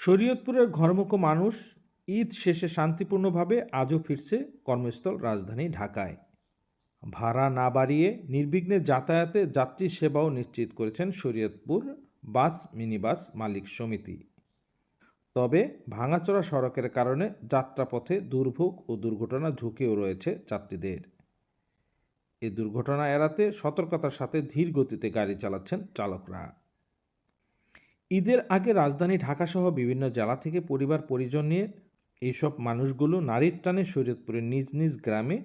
শরীয়তপুরের ঘরমুখো মানুষ ঈদ শেষে শান্তিপূর্ণভাবে আজও ফিরছে কর্মস্থল রাজধানী ঢাকায়। ভাড়া না বাড়িয়ে নির্বিঘ্নে যাতায়াতে যাত্রী সেবাও নিশ্চিত করেছেন শরীয়তপুর বাস মিনিবাস মালিক সমিতি। তবে ভাঙাচোরা সড়কের কারণে যাত্রাপথে দুর্ভোগ ও দুর্ঘটনা ঝুঁকিও রয়েছে যাত্রীদের। এই দুর্ঘটনা এড়াতে সতর্কতার সাথে ধীর গতিতে গাড়ি চালাচ্ছেন চালকরা। ঈদের আগে রাজধানী ঢাকাসহ বিভিন্ন জেলা থেকে পরিবার পরিজন নিয়ে এইসব মানুষগুলো নারীর টানে শরীয়তপুরের নিজ নিজ গ্রামে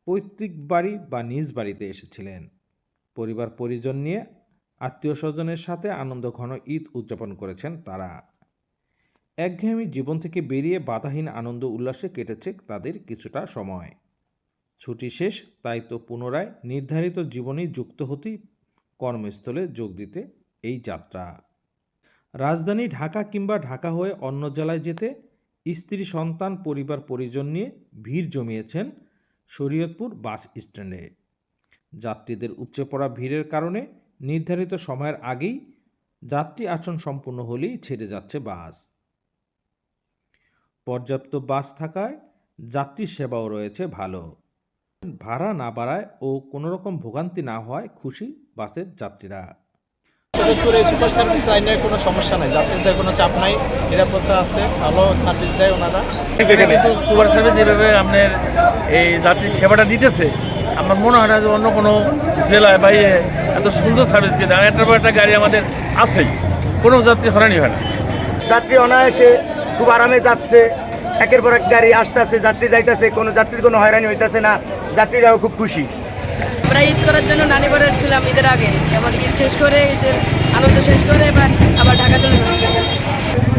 পৈতৃক বাড়ি বা নিজ বাড়িতে এসেছিলেন। পরিবার পরিজন নিয়ে আত্মীয় স্বজনের সাথে আনন্দঘন ঈদ উদযাপন করেছেন তারা। একঘেয়েমি জীবন থেকে বেরিয়ে বাধাহীন আনন্দ উল্লাসে কেটেছে তাদের কিছুটা সময়। ছুটি শেষ, তাই তো পুনরায় নির্ধারিত জীবনেই যুক্ত হতেই কর্মস্থলে যোগ দিতে এই যাত্রা। রাজধানী ঢাকা কিংবা ঢাকা হয়ে অন্য জেলায় যেতে স্ত্রী সন্তান পরিবার পরিজন নিয়ে ভিড় জমিয়েছেন শরীয়তপুর বাস স্ট্যান্ডে। যাত্রীদের উপচে পড়া ভিড়ের কারণে নির্ধারিত সময়ের আগেই যাত্রী আসন সম্পূর্ণ হলেই ছেড়ে যাচ্ছে বাস। পর্যাপ্ত বাস থাকায় যাত্রী সেবাও রয়েছে ভালো। ভাড়া না বাড়ায় ও কোনোরকম ভোগান্তি না হওয়ায় খুশি বাসের যাত্রীরা। শরীয়তপুরে সুপার সার্ভিস লাইনে কোনো সমস্যা নাই, যাত্রীদের কোনো চাপ নাই, নিরাপত্তা আছে, ভালো সার্ভিস দেয় ওনারা। কিন্তু সুপার সার্ভিস যেভাবে আপনার এই যাত্রী সেবাটা দিতেছে, আমার মনে হয় না যে অন্য কোনো জেলায় বা এত সুন্দর সার্ভিস কিন্তু একটা পর একটা গাড়ি আমাদের আছেই, কোনো যাত্রী হয়রানি হয় না। যাত্রী অনায়াসে খুব আরামে যাচ্ছে, একের পর এক গাড়ি আসতেছে, যাত্রী যাইতেছে, কোনো যাত্রীর কোনো হয়রানি হইতেছে না, যাত্রীরাও খুব খুশি। আমরা ঈদ করার জন্য নানি বাড়ি এসেছিলাম ঈদের আগে, আবার ঈদ শেষ করে ঈদের আনন্দ শেষ করে এবার আবার ঢাকা চলে যাচ্ছি।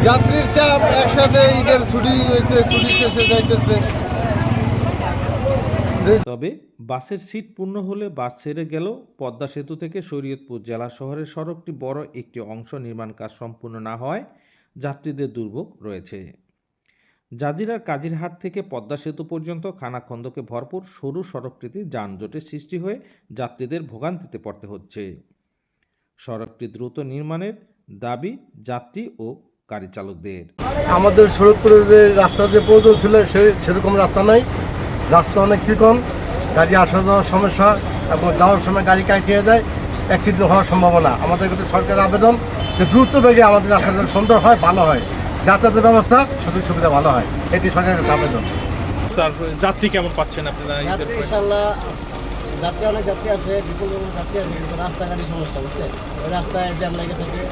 যাত্রীর চাপ একসাথে ঈদের ছুটি হয়েছে, ছুটি শেষে যাইতেছে। তবে বাসের সিট পূর্ণ হলে বাস ছেড়ে গেলেও পদ্মা সেতু থেকে শরীয়তপুর জেলা শহরের সড়কটি বড় একটি অংশ নির্মাণ কাজ সম্পূর্ণ না হওয়ায় যাত্রীদের দুর্ভোগ রয়েছে। জাজিরার কাজিরহাট থেকে পদ্মা সেতু পর্যন্ত খানাখন্দকে ভরপুর সরু সড়কটিতে যানজটের সৃষ্টি হয়ে যাত্রীদের ভোগান্তিতে পড়তে হচ্ছে। সড়কটি দ্রুত নির্মাণের দাবি যাত্রী ও গাড়ি চালকদের। আমাদের শরীয়তপুরে যে রাস্তা যে প্রয়োজন ছিল সেরকম রাস্তা নাই, রাস্তা অনেক চিকন, গাড়ি আসা যাওয়ার সমস্যা এবং যাওয়ার সময় গাড়ি কাটিয়ে যায়, অ্যাক্সিডেন্ট হওয়ার সম্ভাবনা। আমাদের কাছে সরকারের আবেদন যে দ্রুত বেগে আমাদের রাস্তাটা সুন্দর হয়, ভালো হয়, যাতায়াতের ব্যবস্থা সুযোগ সুবিধা ভালো হয়, এটি সরকারের কাছে আবেদন। যাত্রী কেমন পাচ্ছেন আপনারা? ইনশাল্লাহ যাত্রী অনেক যাত্রী আছে, বিপুল পরিমাণ যাত্রী আছে, কিন্তু রাস্তাঘাটের সমস্যা বুঝছে, ওই রাস্তায় জ্যাম লেগে থাকে,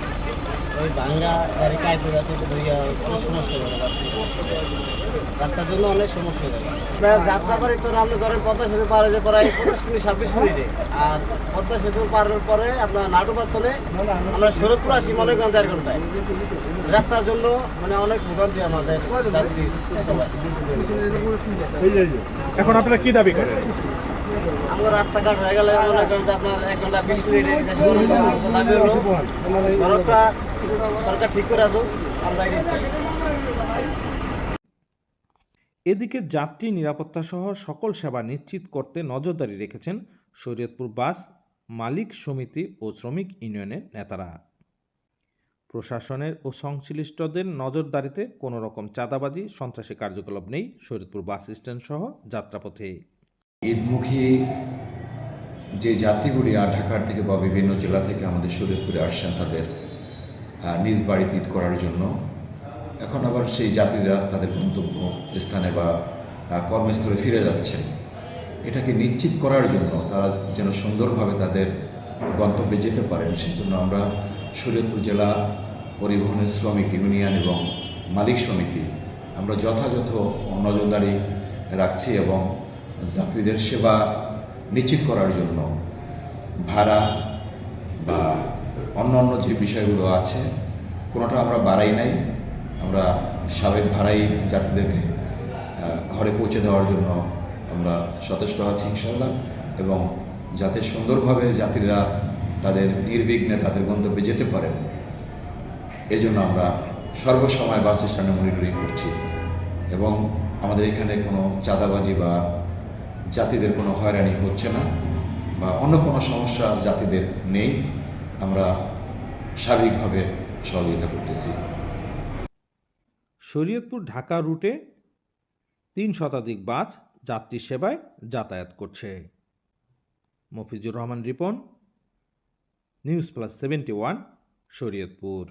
ওই ভাঙ্গা গাড়ি কায়দুর আছে, অনেক সমস্যা হয়ে যাচ্ছে, রাস্তার জন্য অনেক সমস্যা হয়ে যাবে। যাত্রা করি তো আপনি ধরেন পদ্মা সেতু পার হয়ে প্রায় 25 মিনিট 26 মিনিটে, আর পদ্মা সেতু পারের পরে আপনার নাটুপাতলে আমরা শরীয়তপুর আসি মনে করেন 1.5 ঘন্টায়। রাস্তার জন্য মানে অনেক ভোগান্তি আমাদের যাত্রী। এখন আপনারা কি দাবি করেন? আমরা রাস্তাঘাট হয়ে গেলে মনে করেন যে আপনার 1 ঘন্টা 20 মিনিটে দাবি হলো সড়কটা সরকার ঠিক করে আসুক, আমরা এই চাই। এদিকে যাত্রী নিরাপত্তা সহ সকল সেবা নিশ্চিত করতে নজরদারি রেখেছেন শরীয়তপুর বাস মালিক সমিতি ও শ্রমিক ইউনিয়নের নেতারা। প্রশাসনের ও সংশ্লিষ্টদের নজরদারিতে কোনো রকম চাঁদাবাজি সন্ত্রাসী কার্যকলাপ নেই শরীয়তপুর বাস স্ট্যান্ড সহ যাত্রাপথে। ঈদমুখী যে যাত্রীগুলি ঢাকার থেকে বা বিভিন্ন জেলা থেকে আমাদের শরীয়তপুরে আসছেন তাদের নিজ বাড়িতে ঈদ করার জন্য, এখন আবার সেই যাত্রীরা তাদের গন্তব্য স্থানে বা কর্মস্থলে ফিরে যাচ্ছেন। এটাকে নিশ্চিত করার জন্য তারা যেন সুন্দরভাবে তাদের গন্তব্যে যেতে পারেন, সেই জন্য আমরা শরীয়তপুর জেলা পরিবহনের শ্রমিক ইউনিয়ন এবং মালিক সমিতি আমরা যথাযথ নজরদারি রাখছি এবং যাত্রীদের সেবা নিশ্চিত করার জন্য ভাড়া বা অন্যান্য যে বিষয়গুলো আছে কোনোটা আমরা বাড়াই নাই। আমরা স্বাভাবিক ভাড়াই যাত্রীদেরকে ঘরে পৌঁছে দেওয়ার জন্য আমরা সচেষ্ট আছি ইনশাআল্লাহ, এবং যাতে সুন্দরভাবে যাত্রীরা তাদের নির্বিঘ্নে তাদের গন্তব্যে যেতে পারেন এজন্য আমরা সর্বসময় বাস স্ট্যান্ডে মনিটরিং করছি এবং আমাদের এখানে কোনো চাঁদাবাজি বা যাত্রীদের কোনো হয়রানি হচ্ছে না বা অন্য কোনো সমস্যা যাত্রীদের নেই। আমরা স্বাভাবিকভাবে সহযোগিতা করতেছি। শরীয়তপুর ঢাকা রুটে 3 শতাধিক বাস যাত্রী সেবায় যাতায়াত করছে। Mafizur Rahman Ripon, news plus 71, Shariatpur.